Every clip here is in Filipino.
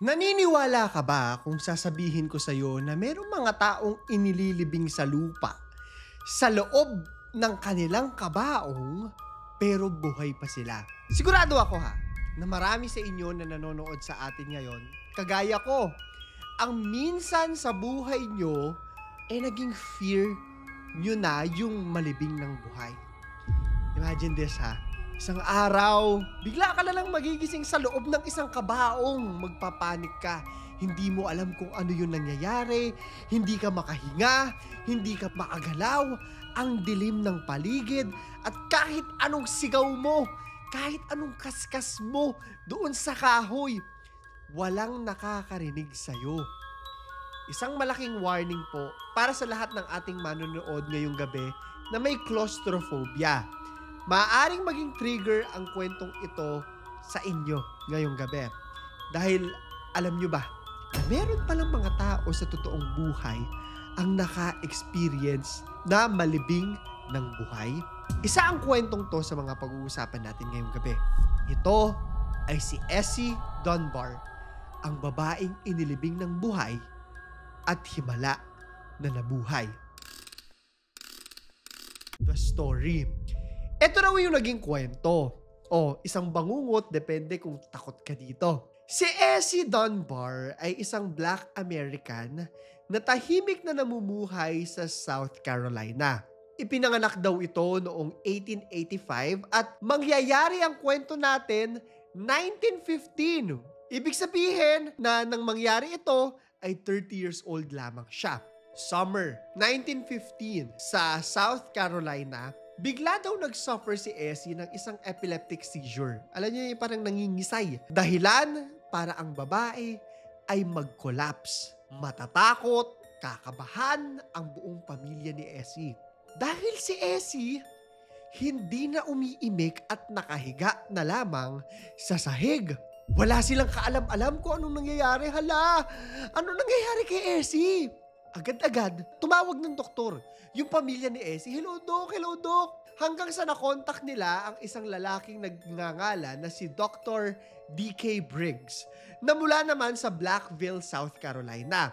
Naniniwala ka ba kung sasabihin ko sa'yo na merong mga taong inililibing sa lupa sa loob ng kanilang kabaong pero buhay pa sila? Sigurado ako na marami sa inyo na nanonood sa atin ngayon, kagaya ko, ang minsan sa buhay nyo naging fear nyo na yung malibing ng buhay. Imagine this isang araw, bigla ka na lang magigising sa loob ng isang kabaong. Magpapanik ka. Hindi mo alam kung ano yung nangyayari. Hindi ka makahinga. Hindi ka makagalaw. Ang dilim ng paligid. At kahit anong sigaw mo, kahit anong kaskas mo doon sa kahoy, walang nakakarinig sa'yo. Isang malaking warning po para sa lahat ng ating manonood ngayong gabi na may claustrophobia. Maaaring maging trigger ang kwentong ito sa inyo ngayong gabi. Dahil alam nyo ba, meron palang mga tao sa totoong buhay ang naka-experience na malibing ng buhay. Isa ang kwentong to sa mga pag-uusapan natin ngayong gabi. Ito ay si Essie Dunbar, ang babaeng inilibing ng buhay at himala na nabuhay. The story. Ito raw yung naging kwento. Isang bangungot, depende kung takot ka dito. Si Essie Dunbar ay isang Black American na tahimik na namumuhay sa South Carolina. Ipinanganak daw ito noong 1885 at mangyayari ang kwento natin 1915. Ibig sabihin na nang mangyari ito ay 30 years old lamang siya. Summer 1915 sa South Carolina, bigla daw nag-suffer si Essie ng isang epileptic seizure. Alam niyo yung parang nangingisay. Dahilan para ang babae ay mag-collapse. Matatakot, kakabahan ang buong pamilya ni Essie. Dahil si Essie, hindi na umiimik at nakahiga na lamang sa sahig. Wala silang kaalam-alam kung anong nangyayari. Hala, ano nangyayari kay Essie? Agad-agad, tumawag ng doktor. Yung pamilya ni Essie, hello doc. Hanggang sa nakontak nila ang isang lalaking nagngangalan na si Dr. D.K. Briggs, na mula naman sa Blackville, South Carolina.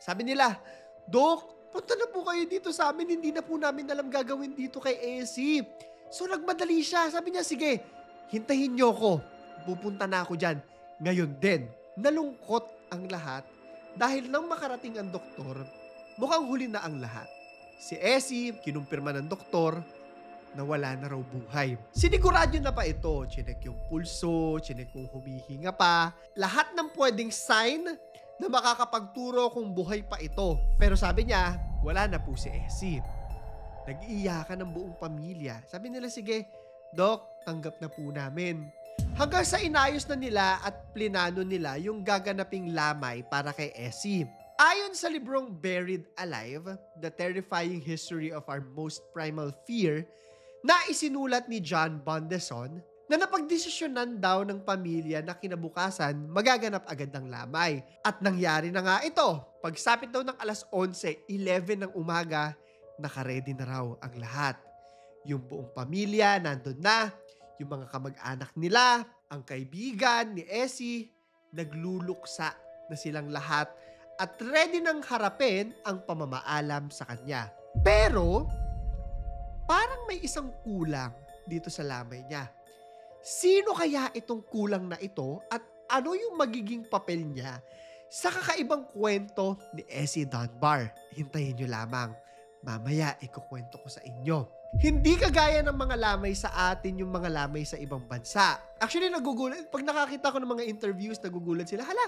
Sabi nila, Doc, punta na po kayo dito sa amin, hindi na po namin alam gagawin dito kay Essie. So nagmadali siya, sabi niya, sige, hintahin niyo ko. Pupunta na ako dyan. Ngayon din, nalungkot ang lahat dahil nang makarating ang doktor, mukhang huli na ang lahat. Si Essie, kinumpirma ng doktor na wala na raw buhay. Siniguradyo na pa ito. Chinek yung pulso, chinek kung humihinga pa. Lahat ng pwedeng sign na makakapagturo kung buhay pa ito. Pero sabi niya, wala na po si Essie. Nag-iiyakan ng buong pamilya. Sabi nila, sige, Doc, tanggap na po namin. Hanggang sa inayos na nila at plinano nila yung gaganaping lamay para kay Essie. Ayon sa librong Buried Alive, The Terrifying History of Our Most Primal Fear, na isinulat ni John Bondeson, na napagdesisyonan daw ng pamilya na kinabukasan magaganap agad ng lamay. At nangyari na nga ito. Pagsapit daw ng alas 11:11 ng umaga, nakaredy na raw ang lahat. Yung buong pamilya nandun na, yung mga kamag-anak nila, ang kaibigan ni Essie, nagluluksa na silang lahat at ready nang harapin ang pamamaalam sa kanya. Pero, parang may isang kulang dito sa lamay niya. Sino kaya itong kulang na ito at ano yung magiging papel niya sa kakaibang kwento ni Essie Dunbar? Hintayin nyo lamang. Mamaya ikukwento ko sa inyo. Hindi kagaya ng mga lamay sa atin yung mga lamay sa ibang bansa. Actually, nagugulat. Pag nakakita ko ng mga interviews, nagugulat sila. Hala,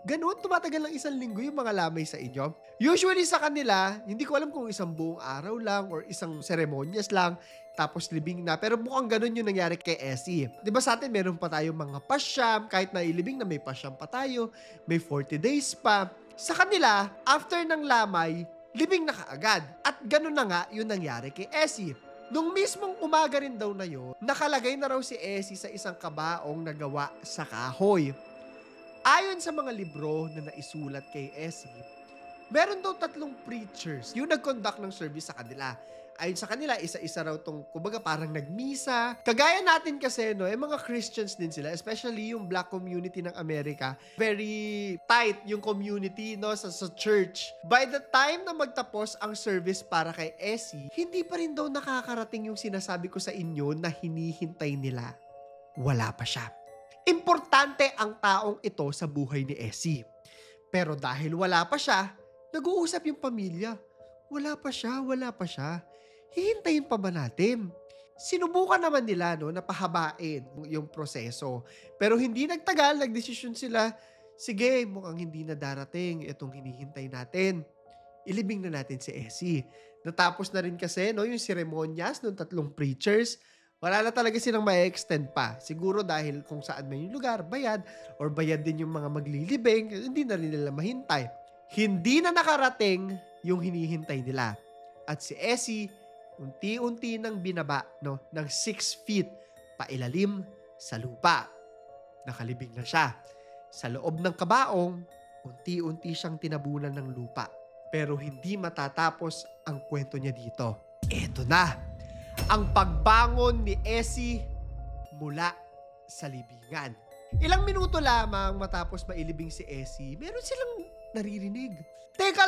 ganun, tumatagal lang 1 linggo yung mga lamay sa inyo. Usually sa kanila, hindi ko alam kung isang buong araw lang or isang seremonyas lang, tapos libing na. Pero mukhang ganun yung nangyari kay Essie. Diba sa atin, meron pa tayong mga pasyam, kahit na ilibing na may pasyam pa tayo, may 40 days pa. Sa kanila, after ng lamay, libing na kaagad. At ganun na nga yung nangyari kay Essie. Nung mismong umaga rin daw na yun, nakalagay na raw si Essie sa isang kabaong na gawa sa kahoy. Ayon sa mga libro na naisulat kay Essie, meron daw 3 preachers yung nag-conduct ng service sa kanila. Ayon sa kanila, isa-isa raw tong, kumbaga parang nagmisa. Kagaya natin kasi, no, mga Christians din sila, especially yung black community ng Amerika. Very tight yung community, no, sa church. By the time na magtapos ang service para kay Essie, hindi pa rin daw nakakarating yung sinasabi ko sa inyo na hinihintay nila. Wala pa siya. Importante ang taong ito sa buhay ni Essie. Pero dahil wala pa siya, nag-uusap yung pamilya. Wala pa siya. Hihintayin pa ba natin? Sinubukan naman nila, no, na pahabain yung proseso. Pero hindi nagtagal, nagdesisyon sila, sige, mukhang hindi na darating itong hinihintay natin. Ilibing na natin si Essie. Natapos na rin kasi, no, yung seremonyas ng 3 preachers. Wala na talaga silang ma-extend pa. Siguro dahil kung saan may yung lugar, bayad, or bayad din yung mga maglilibing, hindi na rin nila mahintay. Hindi na nakarating yung hinihintay nila. At si Essie, unti-unti nang binaba, no, ng 6 feet pailalim sa lupa. Nakalibing na siya. Sa loob ng kabaong, unti-unti siyang tinabunan ng lupa. Pero hindi matatapos ang kwento niya dito. Eto na, ang pagbangon ni Essie mula sa libingan. Ilang minuto lamang matapos mailibing si Essie, meron silang naririnig. Teka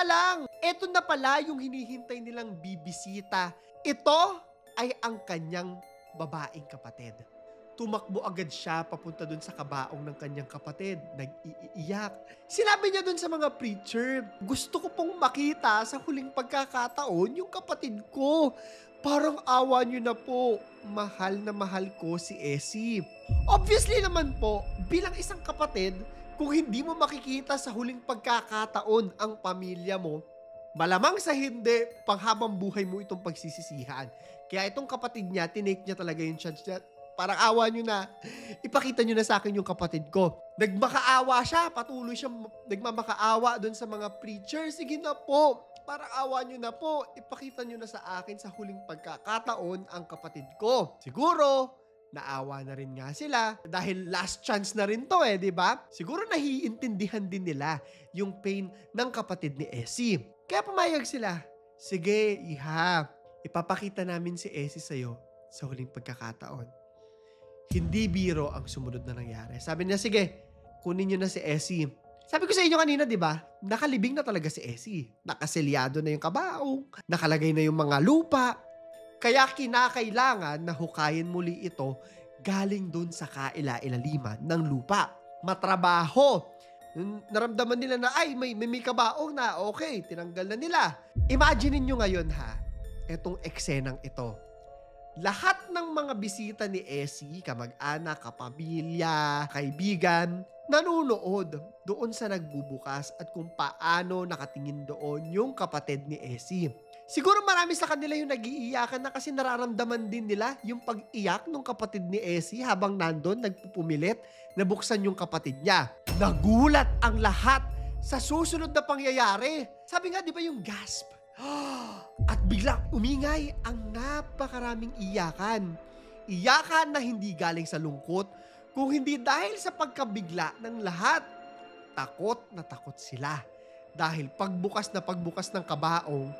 lang! Ito na pala yung hinihintay nilang bibisita. Ito ay ang kanyang babaeng kapatid. Tumakbo agad siya papunta dun sa kabaong ng kanyang kapatid. Nag-iiyak. Sinabi niya dun sa mga preacher, gusto ko pong makita sa huling pagkakataon yung kapatid ko. Parang awa niyo na po. Mahal na mahal ko si Essie. Obviously naman po, bilang isang kapatid, kung hindi mo makikita sa huling pagkakataon ang pamilya mo, malamang sa hindi, panghabang buhay mo itong pagsisisihan. Kaya itong kapatid niya, tinake niya talaga yung chance niya. Parang awa nyo na, ipakita nyo na sa akin yung kapatid ko. Nagmakaawa siya, patuloy siya nagmamakaawa doon sa mga preacher. Sige na po, parang awa nyo na po, ipakita nyo na sa akin sa huling pagkakataon ang kapatid ko. Siguro, naawa na rin nga sila dahil last chance na rin to di ba? Siguro nahiintindihan din nila yung pain ng kapatid ni Essie. Kaya pumayag sila, sige iha, ipapakita namin si Essie sa'yo sa huling pagkakataon. Hindi biro ang sumunod na nangyari. Sabi niya, sige, kunin niyo na si Essie. Sabi ko sa inyo kanina, di ba? Nakalibing na talaga si Essie. Nakaselyado na yung kabaong, nakalagay na yung mga lupa. Kaya kinakailangan na hukayin muli ito galing dun sa kaila-ilaliman ng lupa. Matrabaho. Naramdaman nila na ay may kabaong na, okay, tinanggal na nila. Imagine niyo ngayon etong eksenang ito. Lahat ng mga bisita ni Essie, kamag-anak, kapamilya, kaibigan, nanunood doon sa nagbubukas at kung paano nakatingin doon yung kapatid ni Essie. Siguro marami sa kanila yung nag-iiyakan na kasi nararamdaman din nila yung pag-iyak ng kapatid ni Essie habang nandun, nagpupumilit, nabuksan yung kapatid niya. Nagulat ang lahat sa susunod na pangyayari. Sabi nga, di ba yung gasp? At biglang umingay ang napakaraming iyakan. Iyakan na hindi galing sa lungkot, kung hindi dahil sa pagkabigla ng lahat. Takot na takot sila. Dahil pagbukas ng kabaong,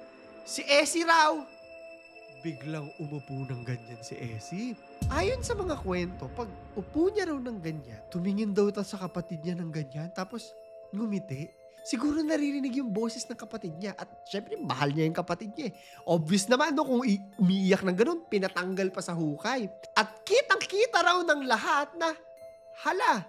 si Essie raw, biglang umupo ng ganyan si Essie. Ayon sa mga kwento, pag upo niya raw ng ganyan, tumingin daw sa kapatid niya ng ganyan, tapos ngumiti. Siguro naririnig yung boses ng kapatid niya at syempre mahal niya yung kapatid niya. Obvious naman kung umiiyak ng ganun, pinatanggal pa sa hukay. At kitang-kita raw ng lahat na, hala,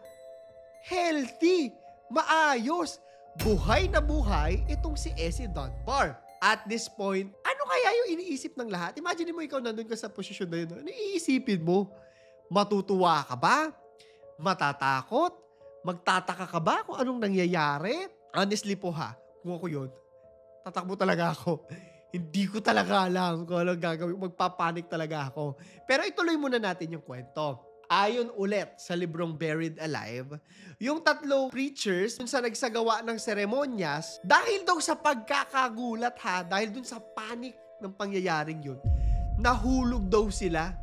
healthy, maayos, buhay na buhay itong si Essie Dunbar. At this point, ano kaya yung iniisip ng lahat? Imagine mo ikaw nandun ka sa posisyon na yun. Ano iisipin mo? Matutuwa ka ba? Matatakot? Magtataka ka ba kung anong nangyayari? Honestly po kung ako yun, tatakbo talaga ako. Hindi ko talaga alam kung anong gagawin. Magpapanik talaga ako. Pero ituloy muna natin yung kwento. Ayon ulit sa librong Buried Alive, yung 3 preachers dun sa nagsagawa ng seremonyas, dahil daw sa pagkakagulat dahil dun sa panic ng pangyayaring yun, nahulog daw sila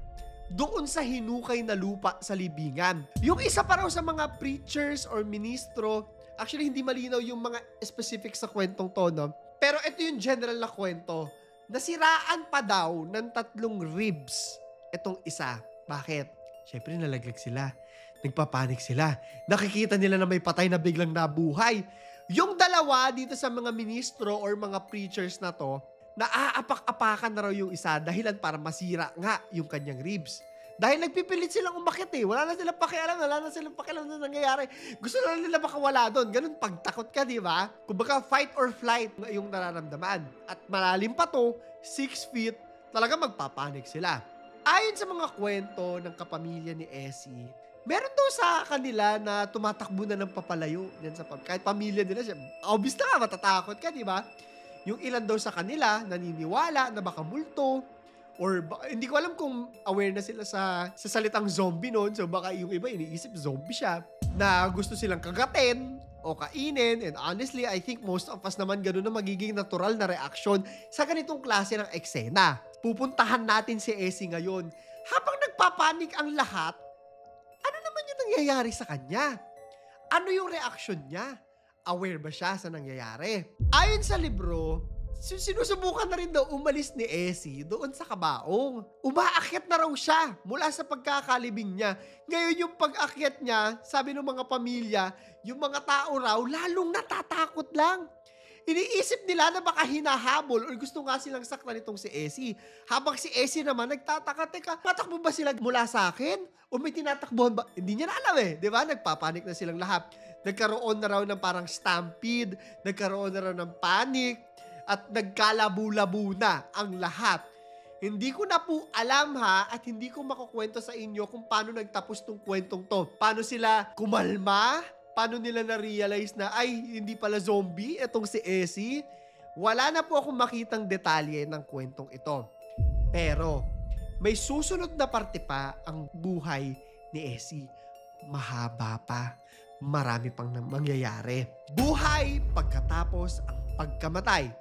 doon sa hinukay na lupa sa libingan. Yung isa pa raw sa mga preachers or ministro, actually hindi malinaw yung mga specifics sa kwentong to, no? Pero ito yung general na kwento. Nasiraan pa daw ng 3 ribs itong isa. Bakit? Siyempre nalaglag sila. Nagpapanik sila. Nakikita nila na may patay na biglang nabuhay. Yung dalawa dito sa mga ministro or mga preachers na to, naaapak-apakan na raw yung isa dahilan para masira nga yung kanyang ribs. Dahil nagpipilit silang umakyat eh. Wala na silang pakialam na nangyayari. Gusto na nila makawala doon. Ganun pagtakot ka, di ba? Kumbaga fight or flight yung nararamdaman. At malalim pa to, 6 feet, talaga magpapanik sila. Ayon sa mga kwento ng kapamilya ni Essie, meron daw sa kanila na tumatakbo na ng papalayo. Kahit pamilya nila siya. Obvious na nga, matatakot ka, di ba? Yung ilan daw sa kanila, naniniwala na baka multo. Or hindi ko alam kung aware na sila sa salitang zombie noon. So baka yung iba iniisip zombie siya. Na gusto silang kagatin o kainin. And honestly, I think most of us naman ganun na magiging natural na reaksyon sa ganitong klase ng eksena. Pupuntahan natin si Essie ngayon. Habang nagpapanik ang lahat, ano naman yung nangyayari sa kanya? Ano yung reaksyon niya? Aware ba siya sa nangyayari? Ayon sa libro, sinusubukan na rin daw umalis ni Essie doon sa kabaong. Umaakyat na raw siya mula sa pagkakalibing niya. Ngayon yung pag-akyat niya, sabi ng mga pamilya, yung mga tao raw lalong natatakot lang. Iniisip nila na baka hinahabol o gusto nga silang saktan itong si Essie. Habang si Essie naman nagtataka, teka, tatakbo ba sila mula sa akin? O may tinatakbuhan ba? Hindi niya na alam eh. Di ba? Nagpapanik na silang lahat. Nagkaroon na raw ng parang stampede. Nagkaroon na raw ng panic. At nagkalabu-labu na ang lahat. Hindi ko na po alam ha at hindi ko makukwento sa inyo kung paano nagtapos tong kwentong to. Paano sila kumalma? Paano nila na-realize na, ay, hindi pala zombie itong si Essie? Wala na po akong makitang detalye ng kwentong ito. Pero, may susunod na parte pa ang buhay ni Essie. Mahaba pa. Marami pang mangyayari. Buhay pagkatapos ang pagkamatay.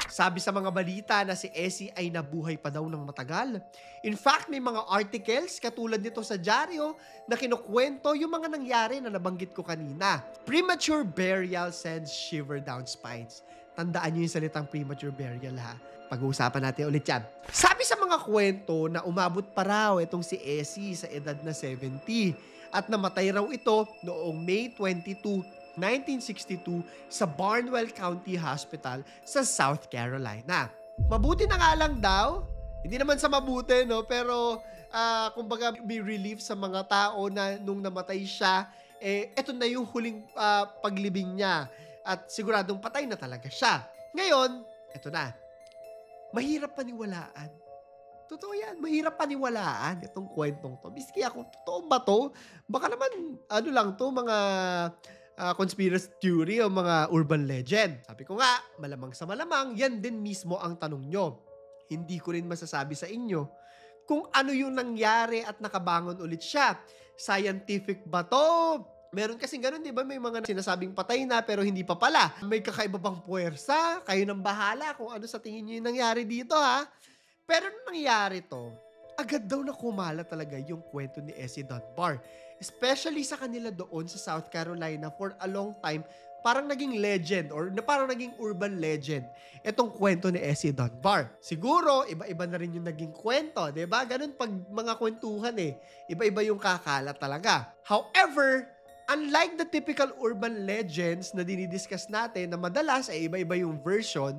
Sabi sa mga balita na si Essie ay nabuhay pa daw ng matagal. In fact, may mga articles katulad nito sa dyaryo na kinukwento yung mga nangyari na nabanggit ko kanina. Premature burial sends shiver down spines. Tandaan nyo yung salitang premature burial ha. Pag-uusapan natin ulit yan. Sabi sa mga kwento na umabot pa raw itong si Essie sa edad na 70 at namatay raw ito noong May 22, 1962 sa Barnwell County Hospital sa South Carolina. Mabuti na nga lang daw. Hindi naman sa mabuti, no? Pero, kumbaga, may relief sa mga tao na nung namatay siya, eto na yung huling paglibing niya. At siguradong patay na talaga siya. Ngayon, eto na. Mahirap paniwalaan. Totoo yan. Mahirap paniwalaan itong kwentong to. Miski ako, totoo ba to? Baka naman, ano lang to, mga conspiracy theory o mga urban legend. Sabi ko nga, malamang sa malamang, yan din mismo ang tanong nyo. Hindi ko rin masasabi sa inyo kung ano yung nangyari at nakabangon ulit siya. Scientific ba to? Meron kasing ganun, di ba? May mga sinasabing patay na pero hindi pa pala. May kakaiba bang puwersa? Kayo nang bahala kung ano sa tingin nyo yung nangyari dito, ha? Pero nung nangyari to, agad daw na kumala talaga yung kwento ni Essie Dunbar. Especially sa kanila doon sa South Carolina for a long time, parang naging legend or parang naging urban legend itong kwento ni Essie Dunbar. Siguro, iba-iba na rin yung naging kwento, diba? Ganun pag mga kwentuhan eh. Iba-iba yung kakalat talaga. However, unlike the typical urban legends na dinidiscuss natin na madalas ay iba-iba yung version,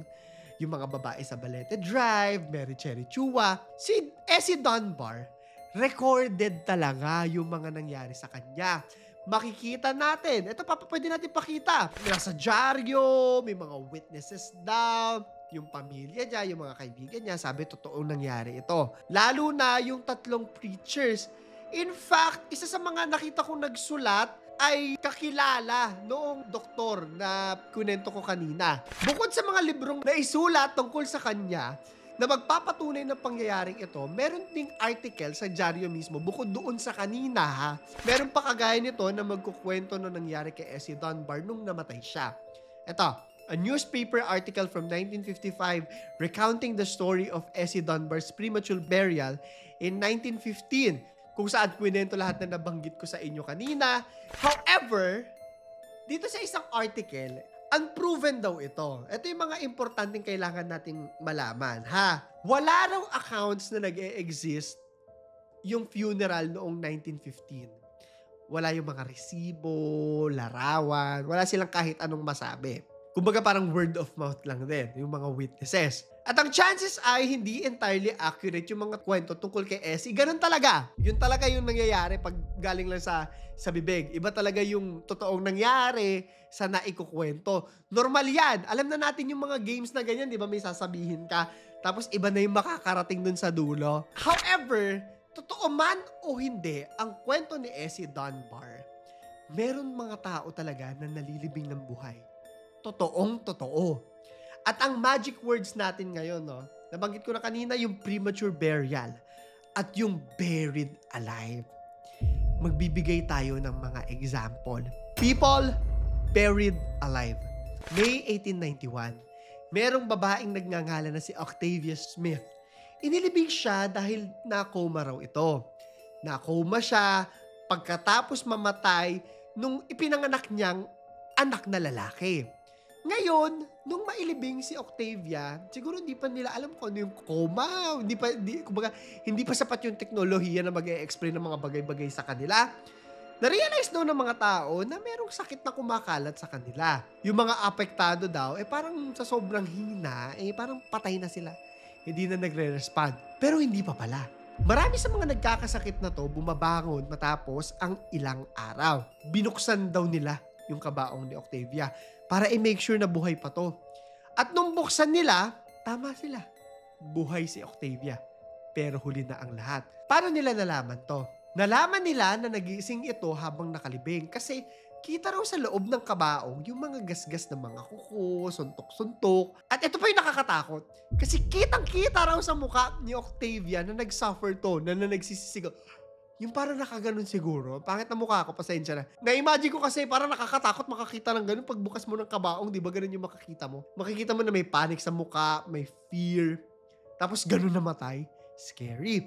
yung mga babae sa Balete Drive, Mary Cherry Chua, si Essie Dunbar, recorded talaga yung mga nangyari sa kanya. Makikita natin. Ito pwede natin pakita. Nasa dyaryo, may mga witnesses daw, yung pamilya niya, yung mga kaibigan niya, sabi totoong nangyari ito. Lalo na yung 3 preachers. In fact, isa sa mga nakita kong nagsulat ay kakilala noong doktor na kunento ko kanina. Bukod sa mga librong naisulat tungkol sa kanya, na magpapatunay ng pangyayaring ito, meron ding article sa dyaryo mismo, bukod doon sa kanina ha, meron pa kagaya nito na magkukwento na nangyari kay Essie Dunbar nung namatay siya. Ito, a newspaper article from 1955 recounting the story of Essie Dunbar's premature burial in 1915, kung saan kwento lahat na nabanggit ko sa inyo kanina. However, dito sa isang article, Unproven daw ito. Ito yung mga importanteng kailangan nating malaman, ha? Wala raw accounts na nag-e-exist yung funeral noong 1915. Wala yung mga resibo, larawan, wala silang kahit anong masabi. Kumbaga parang word of mouth lang din, yung mga witnesses. At ang chances ay hindi entirely accurate yung mga kwento tungkol kay Essie. Ganun talaga. Yun talaga yung nangyayari pag galing lang sa bibig. Iba talaga yung totoong nangyari sa naikukwento. Normal yan. Alam na natin yung mga games na ganyan, di ba? May sasabihin ka. Tapos iba na yung makakarating dun sa dulo. However, totoo man o hindi, ang kwento ni Essie Dunbar, meron mga tao talaga na nalilibing ng buhay. Totoong totoo. At ang magic words natin ngayon, no, nabanggit ko na kanina yung premature burial at yung buried alive. Magbibigay tayo ng mga example. People buried alive. May 1891, merong babaeng nagngangalan na si Octavia Smith. Inilibing siya dahil na-coma raw ito. Na-coma siya pagkatapos mamatay nung ipinanganak niyang anak na lalaki. Ngayon, nung mailibing si Octavia, siguro hindi pa nila alam kung ano yung coma. Hindi pa sapat yung teknolohiya na mag-e-explain ng mga bagay-bagay sa kanila. Na-realize daw ng mga tao na merong sakit na kumakalat sa kanila. Yung mga apektado daw, parang sa sobrang hina, parang patay na sila. Hindi na nagre-respond. Pero hindi pa pala. Marami sa mga nagkakasakit na to bumabangon matapos ang ilang araw. Binuksan daw nila yung kabaong ni Octavia para i-make sure na buhay pa to. At nung buksan nila, tama sila. Buhay si Octavia. Pero huli na ang lahat. Paano nila nalaman to? Nalaman nila na nagising ito habang nakalibing kasi kita raw sa loob ng kabaong yung mga gasgas ng mga kuko, suntok-suntok. At ito pa yung nakakatakot. Kasi kitang-kita raw sa mukha ni Octavia na nag-suffer to, na nagsisisigaw. Yung parang nakaganon siguro. Pangit na mukha ko, pasensya na. Na-imagine ko kasi parang nakakatakot makakita ng ganun. Pagbukas mo ng kabaong, di ba ganun yung makikita mo? Makikita mo na may panic sa mukha, may fear. Tapos ganun namatay. Scary.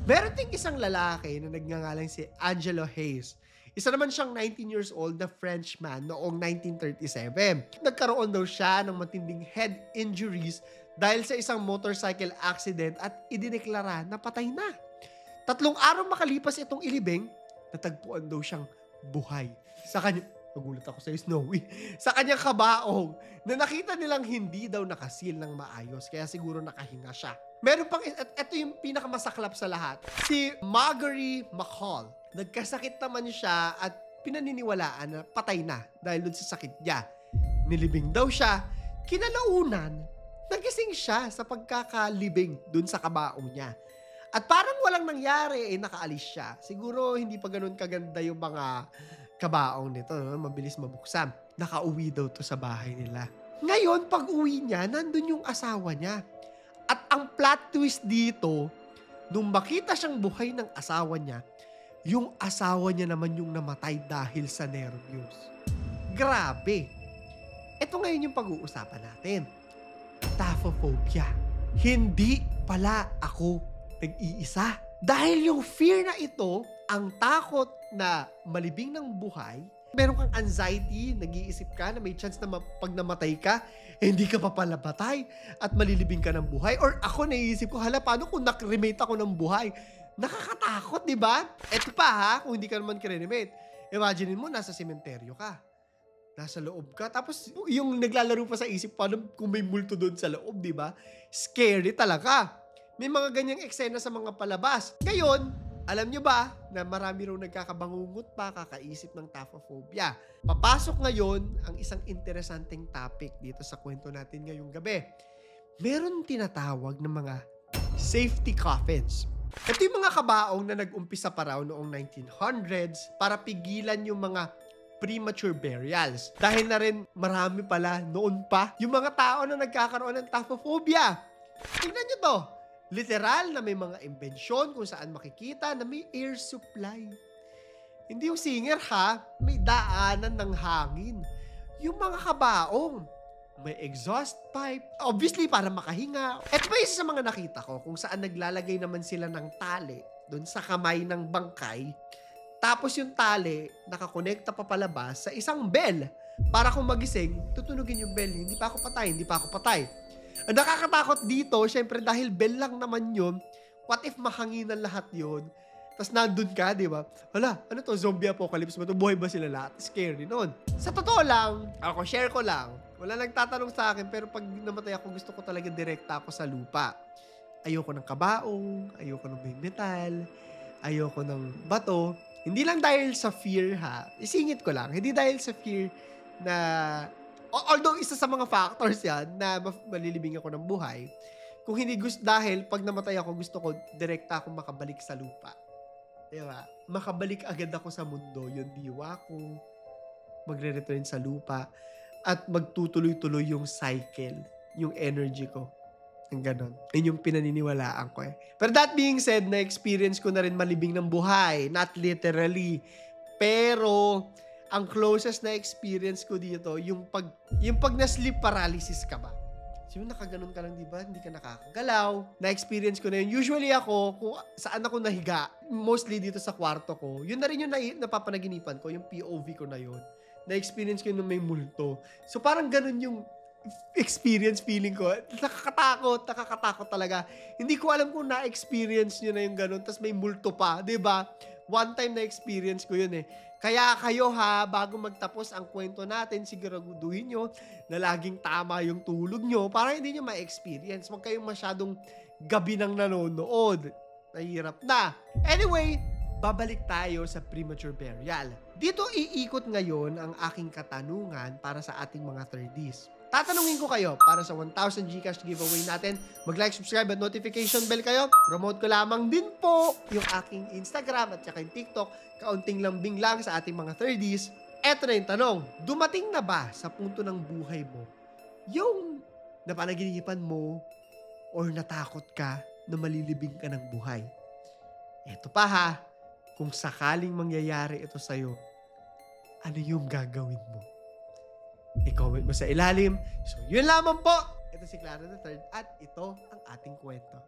Meron ding isang lalaki na nagngangalan si Angelo Hayes. Isa naman siyang 19 years old na Frenchman noong 1937. Nagkaroon daw siya ng matinding head injuries dahil sa isang motorcycle accident at idineklara na patay na. 3 araw makalipas itong ilibing, natagpuan daw siyang buhay. Sa kanya, nagulat ako sa Snowy, sa kanyang kabaong na nakita nilang hindi daw nakasil ng maayos, kaya siguro nakahinga siya. Meron pang, at ito yung pinakamasaklap sa lahat, si Margery McCall. Nagkasakit naman siya at pinaniniwalaan na patay na dahil dun sa sakit niya. Nilibing daw siya, kinalaunan, nagising siya sa pagkakalibing dun sa kabaong niya. At parang walang nangyari, nakaalis siya. Siguro hindi pa ganun kaganda yung mga kabaong nito, no? Mabilis mabuksan. Nakauwi daw to sa bahay nila. Ngayon, pag uwi niya, nandun yung asawa niya. At ang plot twist dito, nung makita siyang buhay ng asawa niya, yung asawa niya naman yung namatay dahil sa nervyos. Grabe. Ito ngayon yung pag-uusapan natin. Taphophobia. Hindi pala ako nag-iisa. Dahil yung fear na ito, ang takot na malibing ng buhay, meron kang anxiety, nag-iisip ka na may chance na pag namatay ka, hindi ka pa pala patay at malilibing ka ng buhay. Or ako naiisip ko, hala, paano kung nakremate ako ng buhay? Nakakatakot, di ba? Eto pa ha, kung hindi ka naman kremate. Imagine mo, nasa sementeryo ka. Nasa loob ka. Tapos yung naglalaro pa sa isip, paano kung may multo doon sa loob, di ba? Scary talaga. May mga ganyang eksena sa mga palabas. Ngayon, alam nyo ba na marami raw nagkakabangungot pa kakaisip ng taphophobia? Papasok ngayon ang isang interesanteng topic dito sa kwento natin ngayong gabi. Meron tinatawag ng mga safety coffins. Ito yung mga kabaong na nag-umpisa pa raw noong 1900s para pigilan yung mga premature burials. Dahil na rin marami pala noon pa yung mga tao na nagkakaroon ng taphophobia. Tingnan nyo to. Literal na may mga imbensyon kung saan makikita na may air supply. Hindi yung singer ha, may daanan ng hangin. Yung mga kabaong, may exhaust pipe. Obviously, para makahinga. Ito pa isa sa mga nakita ko kung saan naglalagay naman sila ng tali doon sa kamay ng bangkay. Tapos yung tali, nakakonekta pa palabas sa isang bell. Para kung magising, tutunugin yung bell. Hindi pa ako patay. Ang nakakatakot dito, syempre dahil bell lang naman yun, what if mahanginan lahat yun? Tapos nandun ka, di ba? Hala, ano to? Zombie apocalypse ba to? Buhay ba sila lahat? Scary nun. Sa totoo lang, ako, share ko lang. Wala nagtatanong sa akin, pero pag namatay ako, gusto ko talaga direkta ako sa lupa. Ayoko ng kabaong, ayoko ng may metal, ayoko ng bato. Hindi lang dahil sa fear, ha? Isingit ko lang. Hindi dahil sa fear na... Although isa sa mga factors yan na malilibing ako ng buhay, kung hindi gusto, dahil pag namatay ako, gusto ko direkta akong makabalik sa lupa. Diba? Makabalik agad ako sa mundo, yung diwa ko, magre-return sa lupa, at magtutuloy-tuloy yung cycle, yung energy ko. Ang ganon. Yun yung pinaniniwalaan ko eh. Pero that being said, na-experience ko na rin malibing ng buhay. Not literally. Pero, ang closest na experience ko dito, yung pag na-sleep paralysis ka ba? So, yung nakaganon ka lang, di ba? Hindi ka nakakagalaw. Na-experience ko na yun. Usually ako, kung saan ako nahiga, mostly dito sa kwarto ko, yun na rin yung napapanaginipan ko, yung POV ko na yun. Na-experience ko yun may multo. So, parang ganon yung experience feeling ko. Nakakatakot talaga. Hindi ko alam kung na-experience nyo na yung ganon, tas may multo pa, di ba? One time na-experience ko yun eh. Kaya kayo ha, bago magtapos ang kwento natin, siguraduhin nyo na laging tama yung tulog nyo para hindi nyo ma-experience. Huwag kayong masyadong gabi nang nanonood. Nahirap na. Anyway, babalik tayo sa premature burial. Dito iikot ngayon ang aking katanungan para sa ating mga 30s. Tatanungin ko kayo para sa 1,000 Gcash giveaway natin. Mag-like, subscribe at notification bell kayo. Promote ko lamang din po yung aking Instagram at saka yung TikTok. Kaunting lambing lang sa ating mga 30s. Eto na yung tanong. Dumating na ba sa punto ng buhay mo yung napanaginipan mo or natakot ka na malilibing ka ng buhay? Eto pa ha. Kung sakaling mangyayari ito sa'yo, ano yung gagawin mo? I-comment mo sa ilalim. So, yun lamang po. Ito si Clara the Third at ito ang ating kwento.